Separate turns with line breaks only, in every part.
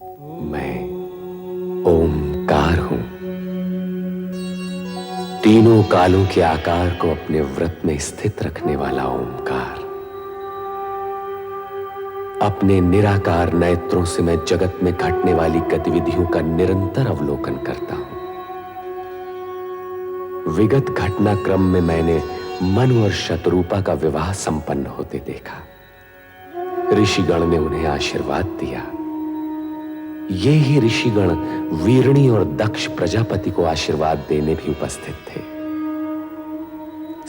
मैं ओमकार हूं, तीनों कालों के आकार को अपने व्रत में स्थित रखने वाला ओमकार। अपने निराकार नेत्रों से मैं जगत में घटने वाली गतिविधियों का निरंतर अवलोकन करता हूं। विगत घटनाक्रम में मैंने मनु और शतरूपा का विवाह संपन्न होते देखा। ऋषिगण ने उन्हें आशीर्वाद दिया। ये ही ऋषिगण वीरणी और दक्ष प्रजापति को आशीर्वाद देने भी उपस्थित थे।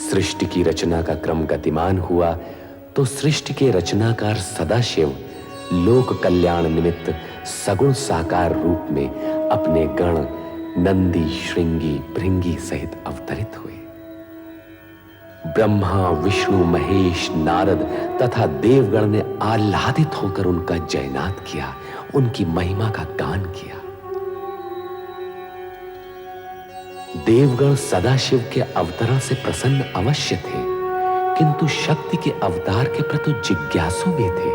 सृष्टि की रचना का क्रम गतिमान हुआ तो सृष्टि के रचनाकार सदाशिव लोक कल्याण निमित्त सगुण साकार रूप में अपने गण नंदी, श्रृंगी, भृंगी सहित अवतरित हुए। ब्रह्मा, विष्णु, महेश, नारद तथा देवगण ने आह्लादित होकर उनका जयनाद किया, उनकी महिमा का गान किया। देवगण सदाशिव के अवतरण से प्रसन्न अवश्य थे, किंतु शक्ति के अवतार के प्रति जिज्ञासु भी थे।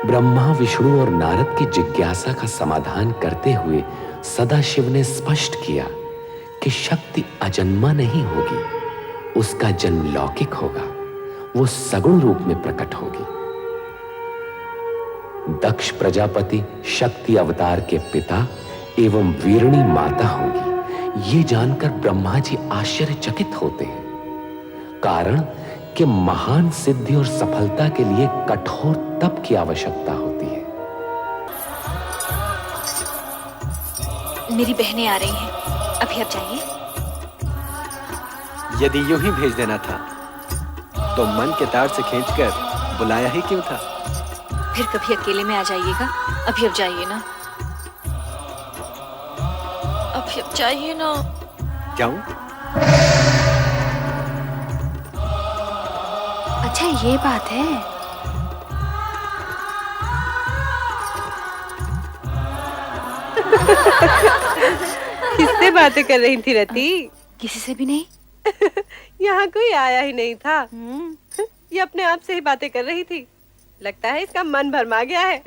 ब्रह्मा, विष्णु और नारद की जिज्ञासा का समाधान करते हुए सदाशिव ने स्पष्ट किया कि शक्ति अजन्मा नहीं होगी, उसका जन्म लौकिक होगा, वो सगुण रूप में प्रकट होगी। दक्ष प्रजापति शक्ति अवतार के पिता एवं वीरणी माता होंगी, ये जानकर ब्रह्मा जी आश्चर्यचकित होते हैं। कारण कि महान सिद्धि और सफलता के लिए कठोर तप की आवश्यकता होती है।
मेरी बहनें आ रही हैं, अभी आप जाइए।
यदि यूं ही भेज देना था तो मन के तार से खींचकर बुलाया ही क्यों था?
फिर कभी अकेले में आ जाइएगा। अभी अब जाइए ना, अभी अब जाइए ना।
जाऊं?
अच्छा ये बात है।
किससे बातें कर रही थी रति?
किसी से भी नहीं।
यहाँ कोई आया ही नहीं था। ये अपने आप से ही बातें कर रही थी। लगता है इसका मन भरमा गया है।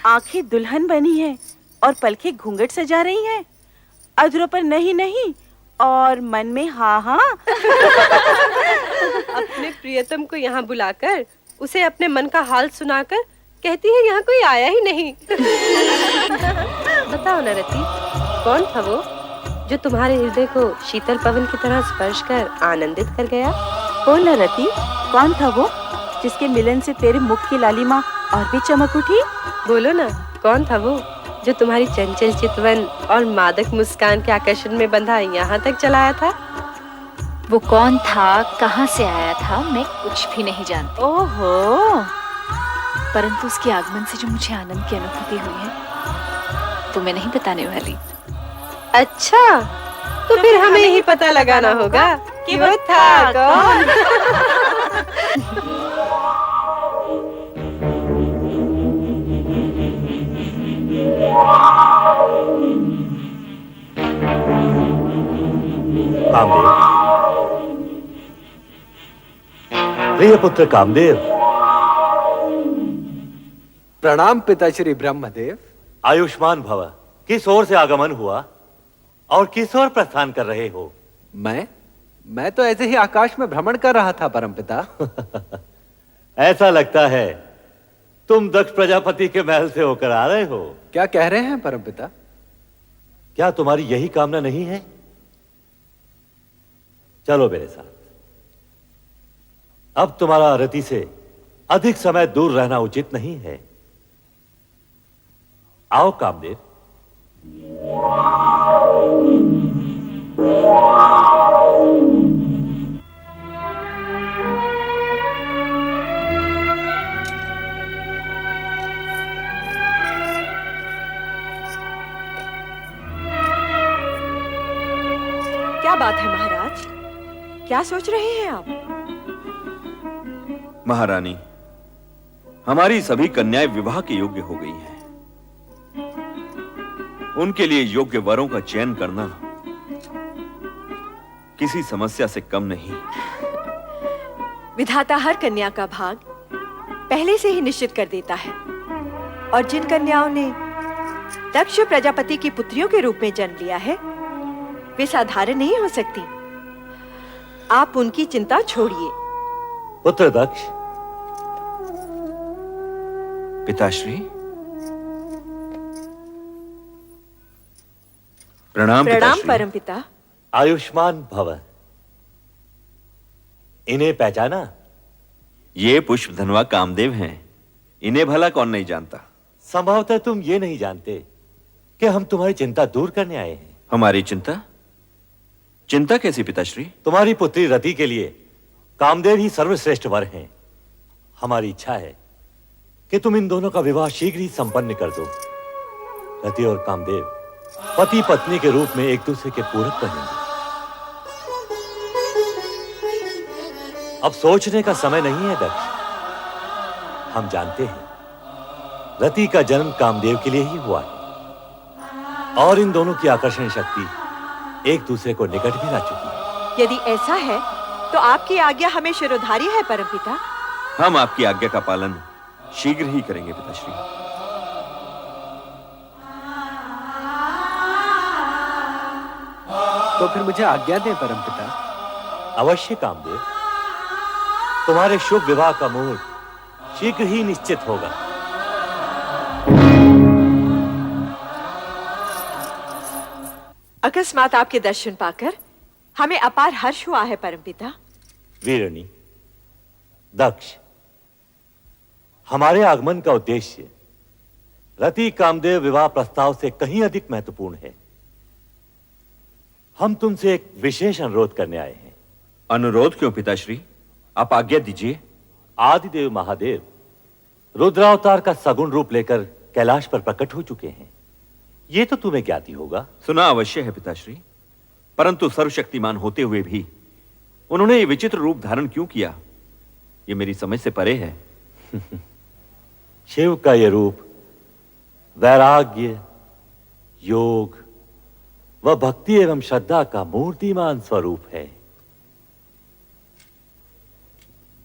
आंखें दुल्हन बनी है और पलकें घूंघट सजा रही हैं। अधरों पर नहीं नहीं और मन में हाँ हाँ।
अपने प्रियतम को यहाँ बुलाकर उसे अपने मन का हाल सुनाकर कहती है यहाँ कोई आया ही नहीं। बताओ ना रति, कौन था वो जो तुम्हारे हृदय को शीतल पवन की तरह स्पर्श कर आनंदित कर गया?
बोल ना रति, कौन था वो जिसके मिलन से तेरे मुख की लालिमा और भी चमक उठी?
बोलो ना, कौन था वो जो तुम्हारी चंचल चितवन और मादक मुस्कान के आकर्षण में बंधा यहाँ तक चलाया था?
वो कौन था, कहाँ से आया था, मैं कुछ भी नहीं जानती।
ओहो,
परंतु उसके आगमन से जो मुझे आनंद की अनुभूति हुई है वो मैं नहीं बताने वाली।
अच्छा, तो फिर हमें ही पता लगाना होगा कि वो था कौन।
कामदेव, प्रिय पुत्र कामदेव।
प्रणाम पिताश्री ब्रह्मदेव।
आयुष्मान भव। किस ओर से आगमन हुआ और किस ओर प्रस्थान कर रहे हो?
मैं तो ऐसे ही आकाश में भ्रमण कर रहा था परमपिता।
ऐसा लगता है तुम दक्ष प्रजापति के महल से होकर आ रहे हो।
क्या कह रहे हैं परमपिता?
क्या तुम्हारी यही कामना नहीं है? चलो मेरे साथ। अब तुम्हारा रति से अधिक समय दूर रहना उचित नहीं है। आओ कामदेव।
क्या बात है महाराज, क्या सोच रहे हैं आप?
महारानी, हमारी सभी कन्याएं विवाह के योग्य हो गई हैं। उनके लिए योग्य वरों का चयन करना किसी समस्या से कम नहीं।
विधाता हर कन्या का भाग पहले से ही निश्चित कर देता है।
और जिन कन्याओं ने दक्ष प्रजापति की पुत्रियों के रूप में जन्म लिया है वे साधारण नहीं हो सकती। आप उनकी चिंता छोड़िए।
पुत्र दक्ष।
पिताश्री। प्रणाम
प्रणाम
पिताश्री।
परमपिता।
आयुष्मान भव। इन्हें पहचाना?
ये पुष्पधनवा कामदेव हैं। इन्हें भला कौन नहीं जानता।
संभवतः तुम ये नहीं जानते कि हम तुम्हारी चिंता दूर करने आए हैं।
हमारी चिंता? चिंता कैसी पिताश्री?
तुम्हारी पुत्री रति के लिए कामदेव ही सर्वश्रेष्ठ वर हैं। हमारी इच्छा है कि तुम इन दोनों का विवाह शीघ्र ही संपन्न कर दो। रति और कामदेव पति पत्नी के रूप में एक दूसरे के पूरक बनेंगे। अब सोचने का समय नहीं है दक्ष। हम जानते हैं रति का जन्म कामदेव के लिए ही हुआ है और इन दोनों की आकर्षण शक्ति एक दूसरे को निकट भी ला चुकी है।
यदि ऐसा है तो आपकी आज्ञा हमें शिरोधार्य है परमपिता।
हम आपकी आज्ञा का पालन शीघ्र ही करेंगे पिताश्री।
तो फिर मुझे आज्ञा दें परमपिता।
अवश्य कामदेव। तुम्हारे शुभ विवाह का मुहूर्त शीघ्र ही निश्चित होगा।
अकस्मात आपके दर्शन पाकर हमें अपार हर्ष हुआ है परमपिता।
वीरणी, दक्ष, हमारे आगमन का उद्देश्य रति कामदेव विवाह प्रस्ताव से कहीं अधिक महत्वपूर्ण है। हम तुमसे एक विशेष अनुरोध करने आए हैं।
अनुरोध क्यों पिताश्री? आप आज्ञा दीजिए।
आदिदेव महादेव रुद्रावतार का सगुण रूप लेकर कैलाश पर प्रकट हो चुके हैं। ये तो तुम्हें ज्ञात ही होगा।
सुना अवश्य है पिताश्री, परंतु सर्वशक्तिमान होते हुए भी उन्होंने ये विचित्र रूप धारण क्यों किया, ये मेरी समझ से परे है।
शिव का ये रूप वैराग्य, योग व भक्ति एवं श्रद्धा का मूर्तिमान स्वरूप है।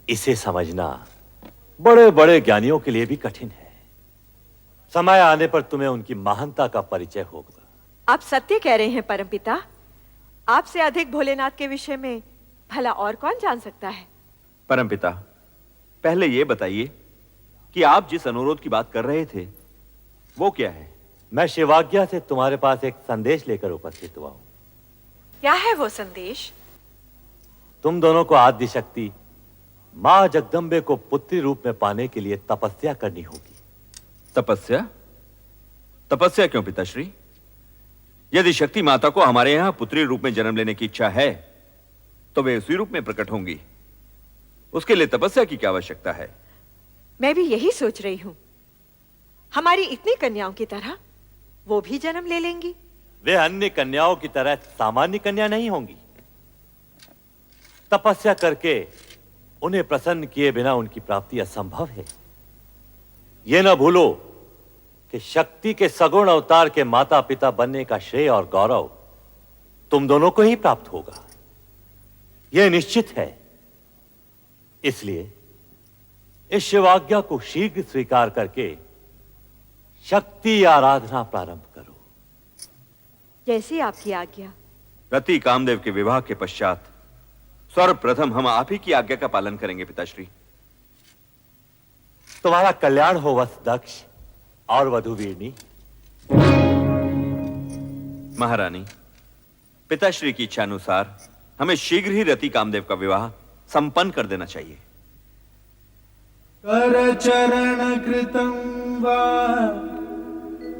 इसे समझना बड़े बड़े ज्ञानियों के लिए भी कठिन है। समय आने पर तुम्हें उनकी महानता का परिचय होगा।
आप सत्य कह रहे हैं परमपिता। आपसे अधिक भोलेनाथ के विषय में भला और कौन जान सकता है।
परमपिता, पहले ये बताइए कि आप जिस अनुरोध की बात कर रहे थे वो क्या है?
मैं शिवाज्ञा से तुम्हारे पास एक संदेश लेकर उपस्थित हुआ हूं।
क्या है वो संदेश?
तुम दोनों को आद्य शक्ति मां जगदम्बे को पुत्री रूप में पाने के लिए तपस्या करनी होगी।
तपस्या? तपस्या क्यों पिताश्री? यदि शक्ति माता को हमारे यहां पुत्री रूप में जन्म लेने की इच्छा है तो वे उसी रूप में प्रकट होंगी। उसके लिए तपस्या की क्या आवश्यकता है?
मैं भी यही सोच रही हूं। हमारी इतनी कन्याओं की तरह वो भी जन्म ले लेंगी।
वे अन्य कन्याओं की तरह सामान्य कन्या नहीं होंगी। तपस्या करके उन्हें प्रसन्न किए बिना उनकी प्राप्ति असंभव है। यह न भूलो कि शक्ति के सगुण अवतार के माता पिता बनने का श्रेय और गौरव तुम दोनों को ही प्राप्त होगा, यह निश्चित है। इसलिए इस शिवाज्ञा को शीघ्र स्वीकार करके शक्ति आराधना प्रारंभ करो।
जैसी आपकी आज्ञा।
रति कामदेव के विवाह के पश्चात सर्वप्रथम हम आप ही की आज्ञा का पालन करेंगे पिताश्री।
तुम्हारा कल्याण हो वत्स दक्ष और वधु वीरनी।
महारानी, पिताश्री की इच्छा अनुसार हमें शीघ्र ही रति कामदेव का विवाह संपन्न कर देना चाहिए।
करचरण कृतं वा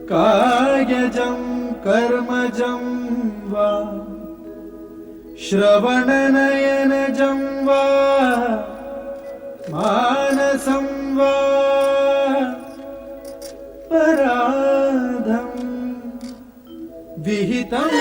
कायजं कर्मजं वा श्रवणनयनजं वा मानसं वा पराधं विहितम्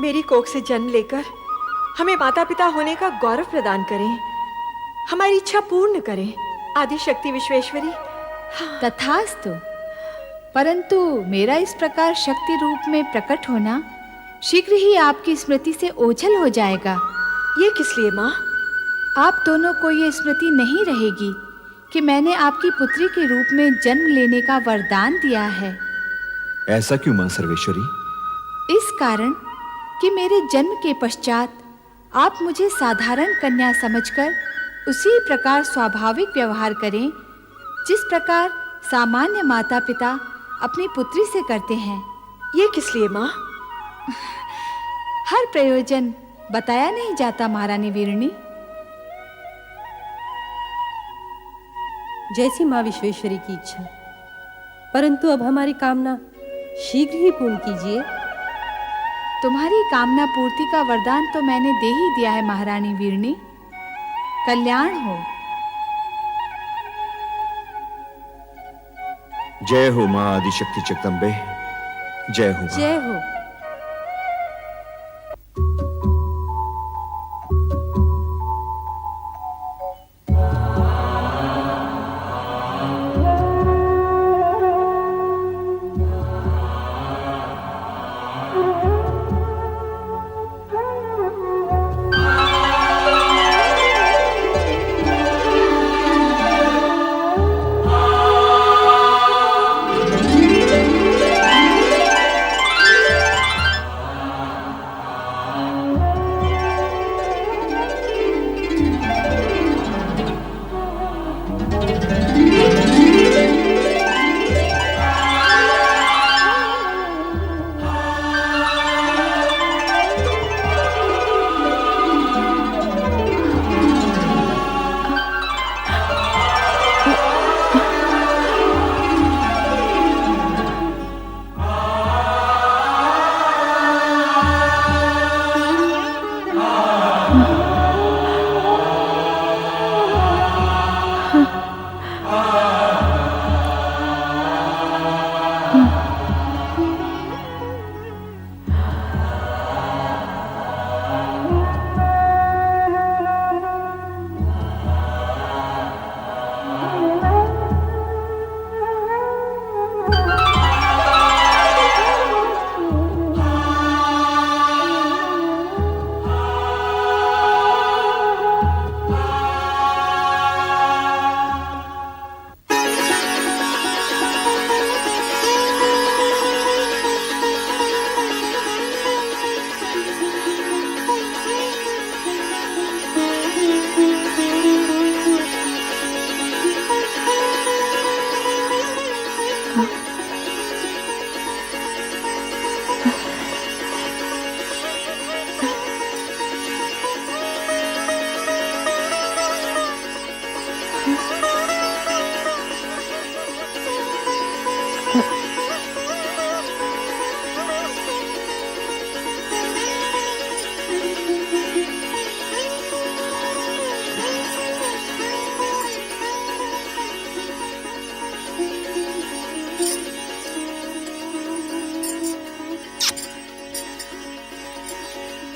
मेरी कोख से जन्म लेकर हमें माता पिता होने का गौरव प्रदान करें, हमारी इच्छा पूर्ण करें। आदि शक्ति विश्वेश्वरी।
तथास्तु। परंतु मेरा इस प्रकार शक्ति रूप में प्रकट होना शीघ्र ही आपकी स्मृति से ओझल हो जाएगा।
ये किस लिए माँ?
आप दोनों को ये स्मृति नहीं रहेगी कि मैंने आपकी पुत्री के रूप में जन्म लेने का वरदान दिया है।
ऐसा क्यों मां सर्वेश्वरी?
इस कारण कि मेरे जन्म के पश्चात आप मुझे साधारण कन्या समझकर उसी प्रकार स्वाभाविक व्यवहार करें जिस प्रकार सामान्य माता पिता अपनी पुत्री से करते हैं।
ये किस लिए माँ?
हर प्रयोजन बताया नहीं जाता महारानी वीरणी।
जैसी माँ विश्वेश्वरी की इच्छा, परंतु अब हमारी कामना शीघ्र ही पूर्ण कीजिए।
तुम्हारी कामना पूर्ति का वरदान तो मैंने दे ही दिया है महारानी वीरणी। कल्याण हो।
जय हो मां आदिशक्ति जगदम्बे, जय हो मां।
जय हो।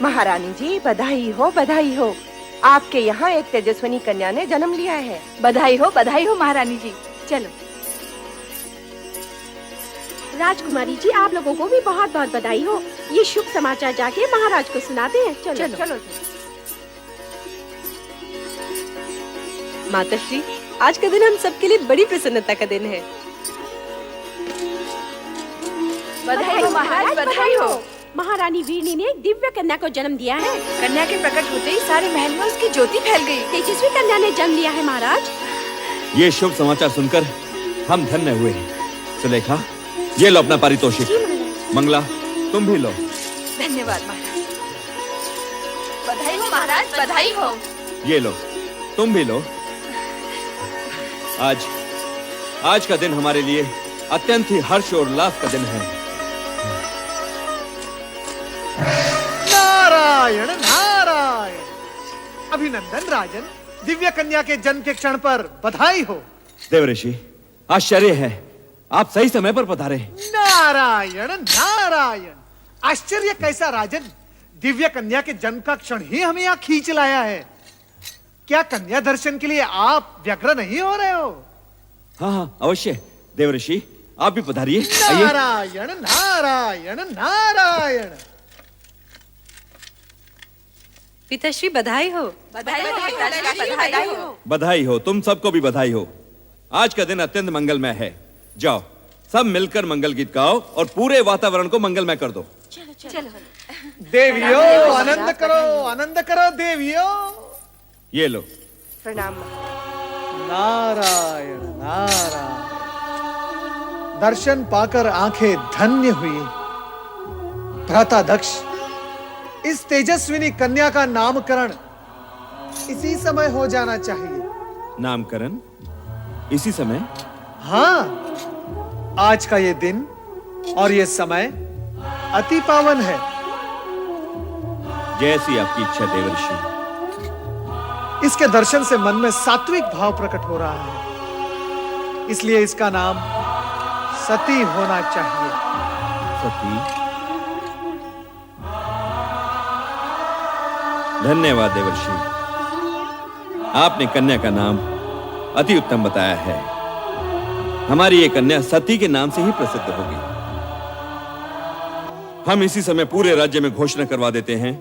महारानी जी बधाई हो, बधाई हो। आपके यहाँ एक तेजस्विनी कन्या ने जन्म लिया है।
बधाई हो महारानी जी। चलो।
राजकुमारी जी, आप लोगों को भी बहुत बहुत बधाई हो। ये शुभ समाचार जाके महाराज को सुनाते हैं। चलो
चलो, चलो।
माताश्री, आज का दिन हम सबके लिए बड़ी प्रसन्नता का दिन है।
बधाई हो महाराज, बधाई हो।
महारानी वीरनी ने एक दिव्य कन्या को जन्म दिया है।
कन्या के प्रकट होते ही सारे महल में उसकी ज्योति फैल गई।
तेजस्वी कन्या ने जन्म लिया है महाराज।
ये शुभ समाचार सुनकर हम धन्य हुए। सुलेखा, ये लो अपना पारितोषिक। मंगला, तुम भी लो।
धन्यवाद महाराज। बधाई हो महाराज, बधाई हो।
ये लो, तुम भी लो। आज का दिन हमारे लिए अत्यंत ही हर्ष और उल्लास का दिन है।
नारायण नारायण। अभिनंदन राजन, दिव्य कन्या के जन्म के क्षण पर बधाई हो।
देवऋषि, आश्चर्य है, आप सही समय पर पधारे।
नारायण नारायण। आश्चर्य कैसा राजन, दिव्य कन्या के जन्म का क्षण ही हमें यहाँ खींच लाया है। क्या कन्या दर्शन के लिए आप व्यग्र नहीं हो रहे हो?
हाँ हाँ अवश्य। देवर्षि आप भी पधारिए, आइए।
नारायण नारायण नारायण।
पिताश्री बधाई हो।
बधाई हो, तुम सबको भी बधाई हो। आज का दिन अत्यंत मंगलमय है। जाओ सब मिलकर मंगल गीत गाओ और पूरे वातावरण को मंगलमय कर दो।
देवियों आनंद करो देवियों।
ये लो।
प्रणाम।
नारायण नारायण। दर्शन पाकर आंखें धन्य हुई। भ्राता दक्ष, इस तेजस्विनी कन्या का नामकरण इसी समय हो जाना चाहिए।
नामकरण इसी समय?
हाँ, आज का ये दिन और ये समय अति पावन है।
जैसी आपकी इच्छा देवर्षि।
इसके दर्शन से मन में सात्विक भाव प्रकट हो रहा है, इसलिए इसका नाम सती होना चाहिए।
सती? धन्यवाद देवर्षि, आपने कन्या का नाम अति उत्तम बताया है। हमारी ये कन्या सती के नाम से ही प्रसिद्ध होगी। हम इसी समय पूरे राज्य में घोषणा करवा देते हैं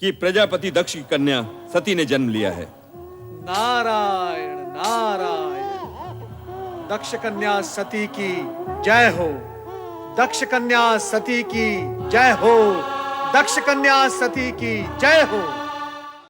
कि प्रजापति दक्ष की कन्या सती ने जन्म लिया है।
नारायण नारायण। दक्ष कन्या सती की जय हो। दक्ष कन्या सती की जय हो। दक्ष कन्या सती की जय हो।